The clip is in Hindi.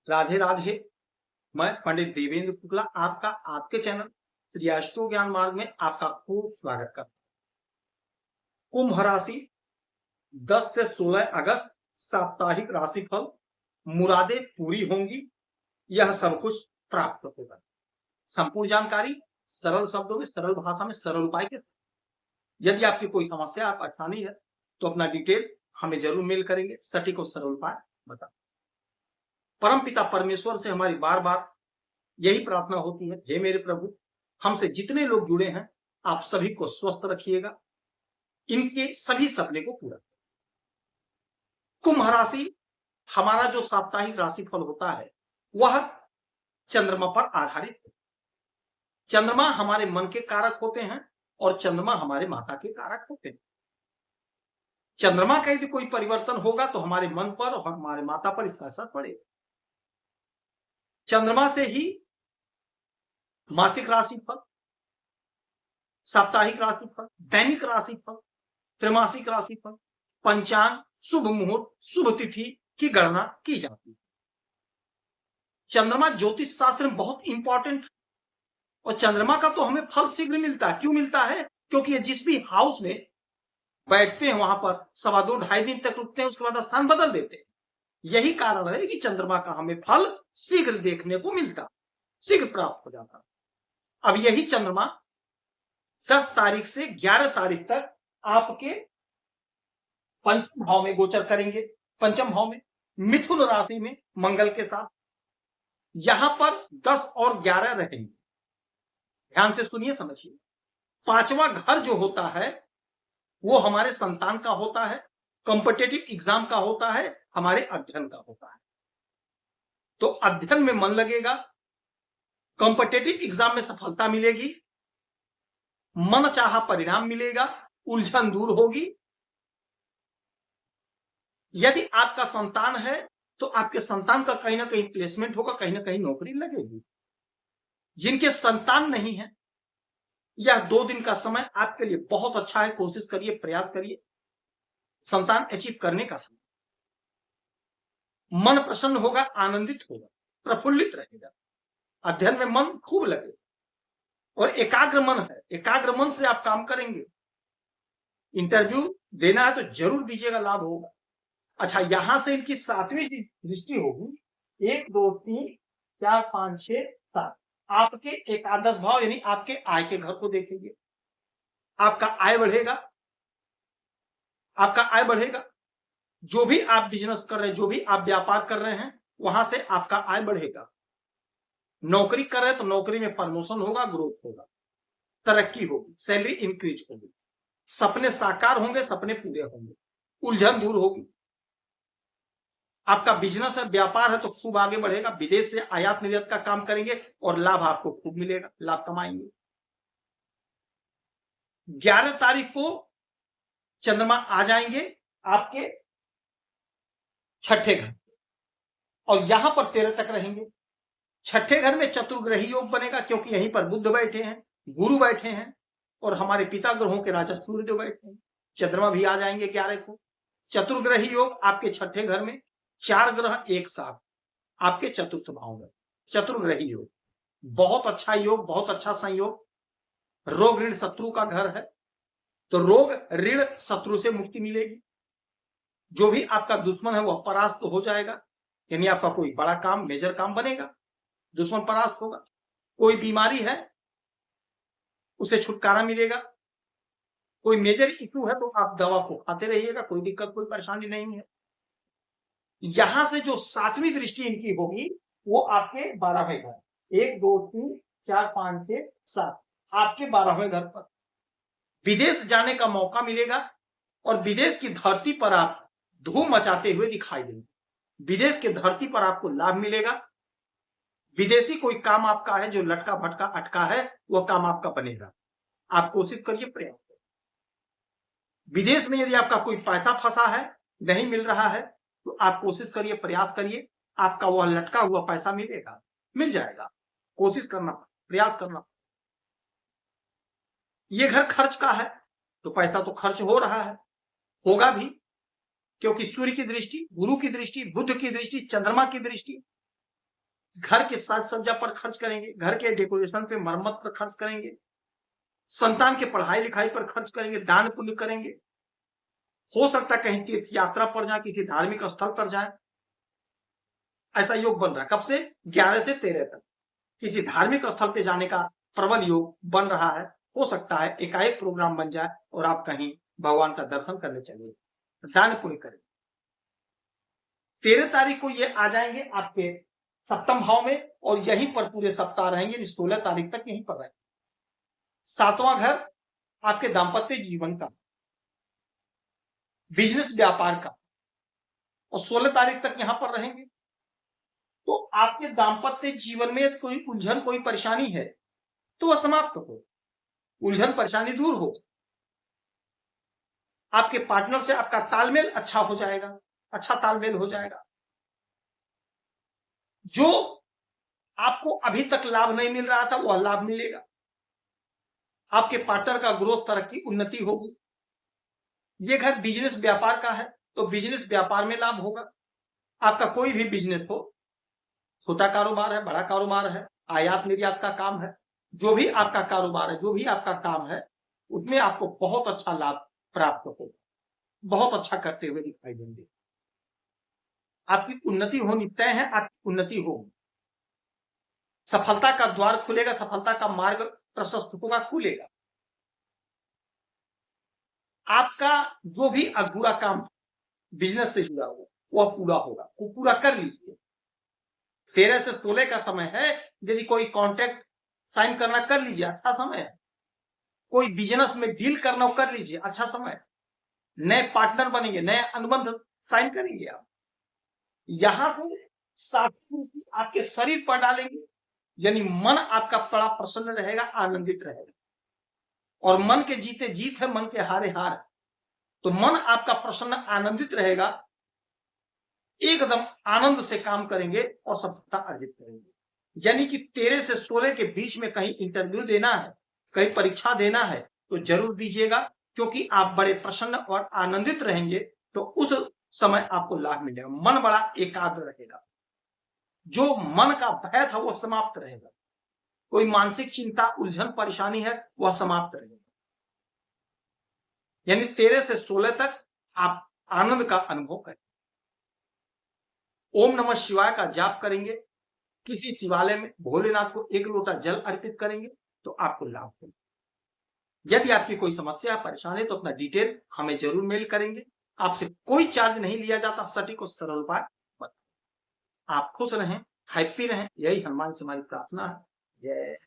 राधे राधे। मैं पंडित देवेंद्र शुक्ला आपका आपके चैनल श्री अष्टो ज्ञान मार्ग में आपका खूब स्वागत करता हूं। कुंभ राशि 10 से 16 अगस्त साप्ताहिक राशिफल। मुरादें पूरी होंगी, यह सब कुछ प्राप्त होगा। संपूर्ण जानकारी सरल शब्दों में, सरल भाषा में, सरल उपाय के साथ। यदि आपकी कोई समस्या, आप परेशानी है तो अपना डिटेल हमें जरूर मेल करेंगे, सटीक और सरल उपाय बता। परम पिता परमेश्वर से हमारी बार बार यही प्रार्थना होती है, हे मेरे प्रभु, हमसे जितने लोग जुड़े हैं आप सभी को स्वस्थ रखिएगा, इनके सभी सपने को पूरा। कुंभ राशि हमारा जो साप्ताहिक राशिफल होता है वह चंद्रमा पर आधारित है। चंद्रमा हमारे मन के कारक होते हैं और चंद्रमा हमारे माता के कारक होते हैं। चंद्रमा का यदि कोई परिवर्तन होगा तो हमारे मन पर और हमारे माता पर इसका असर पड़ेगा। चंद्रमा से ही मासिक राशिफल, साप्ताहिक राशिफल, दैनिक राशिफल, त्रैमासिक राशिफल, पंचांग, शुभ मुहूर्त, शुभ तिथि की गणना की जाती है। चंद्रमा ज्योतिष शास्त्र में बहुत इंपॉर्टेंट है और चंद्रमा का तो हमें फल शीघ्र मिलता है। क्यों मिलता है? क्योंकि ये जिस भी हाउस में बैठते हैं वहां पर 2.25 दिन तक रुकते हैं, उसके बाद स्थान बदल देते हैं। यही कारण है कि चंद्रमा का हमें फल शीघ्र देखने को मिलता, शीघ्र प्राप्त हो जाता। अब यही चंद्रमा 10 तारीख से 11 तारीख तक आपके पंचम भाव में गोचर करेंगे। पंचम भाव में मिथुन राशि में मंगल के साथ यहां पर 10 और 11 रहेंगे। ध्यान से सुनिए, समझिए। पांचवा घर जो होता है वो हमारे संतान का होता है, कॉम्पिटिटिव एग्जाम का होता है, हमारे अध्ययन का होता है। तो अध्ययन में मन लगेगा, कॉम्पिटिटिव एग्जाम में सफलता मिलेगी, मन चाहा परिणाम मिलेगा, उलझन दूर होगी। यदि आपका संतान है तो आपके संतान का कहीं ना कहीं प्लेसमेंट होगा, कहीं ना कहीं नौकरी लगेगी। जिनके संतान नहीं है, यह 2 दिन का समय आपके लिए बहुत अच्छा है। कोशिश करिए, प्रयास करिए, संतान अचीव करने का समय। मन प्रसन्न होगा, आनंदित होगा, प्रफुल्लित रहेगा, अध्ययन में मन खूब लगे और एकाग्र मन है। एकाग्र मन से आप काम करेंगे। इंटरव्यू देना है तो जरूर दीजिएगा, लाभ होगा। अच्छा, यहां से इनकी 7वीं दृष्टि होगी। 1 2 3 4 5 6 7 आपके एकादश भाव यानी आपके आय के घर को देखेंगे। आपका आय बढ़ेगा, आपका आय बढ़ेगा। जो भी आप बिजनेस कर रहे हैं, जो भी आप व्यापार कर रहे हैं, वहां से आपका आय बढ़ेगा। नौकरी कर रहे हैं तो नौकरी में प्रमोशन होगा, ग्रोथ होगा, तरक्की होगी, सैलरी इंक्रीज होगी, सपने साकार होंगे, सपने पूरे होंगे, उलझन दूर होगी। आपका बिजनेस है, व्यापार है तो खूब आगे बढ़ेगा। विदेश से आयात निर्यात का काम करेंगे और लाभ आपको खूब मिलेगा, लाभ कमाएंगे। 11 तारीख को चंद्रमा आ जाएंगे आपके 6ठे घर और यहां पर 13 तक रहेंगे। 6ठे घर में चतुर्ग्रही योग बनेगा, क्योंकि यहीं पर बुध बैठे हैं, गुरु बैठे हैं और हमारे पिता ग्रहों के राजा सूर्य बैठे हैं। चंद्रमा भी आ जाएंगे 11 को। चतुर्ग्रही योग आपके 6ठे घर में, 4 ग्रह एक साथ आपके चतुर्थ भाव में। चतुर्ग्रही योग बहुत अच्छा योग, बहुत अच्छा संयोग। रोग ऋण शत्रु का घर है तो रोग ऋण शत्रु से मुक्ति मिलेगी। जो भी आपका दुश्मन है वह परास्त हो जाएगा, यानी आपका कोई बड़ा काम, मेजर काम बनेगा, दुश्मन परास्त होगा। कोई बीमारी है उसे छुटकारा मिलेगा। कोई मेजर इशू है तो आप दवा को खाते रहिएगा, कोई दिक्कत, कोई परेशानी नहीं है। यहां से जो 7वीं दृष्टि इनकी होगी वो आपके 12वें घर, 1 2 3 4 5 6 7 आपके 12वें घर पर विदेश जाने का मौका मिलेगा और विदेश की धरती पर आप धूम मचाते हुए दिखाई देंगे। विदेश की धरती पर आपको लाभ मिलेगा। विदेशी कोई काम आपका है जो लटका भटका अटका है, वह काम आपका बनेगा। आप कोशिश करिए, प्रयास करिए। विदेश में यदि आपका कोई पैसा फंसा है, नहीं मिल रहा है, तो आप कोशिश करिए, प्रयास करिए, आपका वह लटका हुआ पैसा मिलेगा, मिल जाएगा। कोशिश करना, प्रयास करना। ये घर खर्च का है तो पैसा तो खर्च हो रहा है, होगा भी, क्योंकि सूर्य की दृष्टि, गुरु की दृष्टि, बुध की दृष्टि, चंद्रमा की दृष्टि, घर के साज सज्जा पर खर्च करेंगे, घर के डेकोरेशन पे, मरम्मत पर खर्च करेंगे, संतान के पढ़ाई लिखाई पर खर्च करेंगे, दान पुण्य करेंगे। हो सकता है कहीं तीर्थ यात्रा पर जाए, किसी धार्मिक स्थल पर जाए। ऐसा योग बन रहा है। कब से? 11 से 13 तक किसी धार्मिक स्थल पे जाने का प्रबल योग बन रहा है। हो सकता है एकाएक प्रोग्राम बन जाए और आप कहीं भगवान का दर्शन करने चलिए, दान पुण्य करें। 13 तारीख को ये आ जाएंगे आपके सप्तम भाव में और यहीं पर पूरे सप्ताह रहेंगे। 16 तारीख तक यहीं पर रहेंगे। 7वां घर आपके दाम्पत्य जीवन का, बिजनेस व्यापार का, और 16 तारीख तक यहां पर रहेंगे। तो आपके दाम्पत्य जीवन में कोई उलझन, कोई परेशानी है तो वह समाप्त हो, उलझन परेशानी दूर हो। आपके पार्टनर से आपका तालमेल अच्छा हो जाएगा, अच्छा तालमेल हो जाएगा। जो आपको अभी तक लाभ नहीं मिल रहा था वह लाभ मिलेगा। आपके पार्टनर का ग्रोथ, तरक्की, उन्नति होगी। ये घर बिजनेस व्यापार का है तो बिजनेस व्यापार में लाभ होगा। आपका कोई भी बिजनेस हो, छोटा कारोबार है, बड़ा कारोबार है, आयात निर्यात का काम है, जो भी आपका कारोबार है, जो भी आपका काम है, उसमें आपको बहुत अच्छा लाभ प्राप्त होगा, बहुत अच्छा करते हुए दिखाई देंगे। आपकी उन्नति होनी तय है, आपकी उन्नति होगी। सफलता का द्वार खुलेगा, सफलता का मार्ग प्रशस्त होगा, खुलेगा। आपका जो भी अधूरा काम बिजनेस से जुड़ा हुआ वह पूरा होगा, वो पूरा कर लीजिए। 13 से 16 का समय है। यदि कोई कॉन्ट्रैक्ट साइन करना कर लीजिए, अच्छा समय है। कोई बिजनेस में डील करना कर लीजिए, अच्छा समय है। नए पार्टनर बनेंगे, नए अनुबंध साइन करेंगे आप। यहां से साथी आपके शरीर पर डालेंगे, यानी मन आपका बड़ा प्रसन्न रहेगा, आनंदित रहेगा। और मन के जीते जीत है, मन के हारे हार है। तो मन आपका प्रसन्न, आनंदित रहेगा, एकदम आनंद से काम करेंगे और सफलता अर्जित करेंगे। यानी कि 13 से 16 के बीच में कहीं इंटरव्यू देना है, कहीं परीक्षा देना है तो जरूर दीजिएगा, क्योंकि आप बड़े प्रसन्न और आनंदित रहेंगे तो उस समय आपको लाभ मिलेगा। मन बड़ा एकाग्र रहेगा, जो मन का भय था वो समाप्त रहेगा, कोई मानसिक चिंता, उलझन, परेशानी है वह समाप्त रहेगा। यानी 13 से 16 तक आप आनंद का अनुभव करें। ओम नमः शिवाय का जाप करेंगे, किसी शिवालय में भोलेनाथ को 1 लोटा जल अर्पित करेंगे तो आपको लाभ होगा। यदि आपकी कोई समस्या, परेशानी है तो अपना डिटेल हमें जरूर मेल करेंगे। आपसे कोई चार्ज नहीं लिया जाता, सटीक और सरल उपाय बताएं। आप खुश रहें, हैप्पी रहें, यही हनुमान से हमारी प्रार्थना है। जय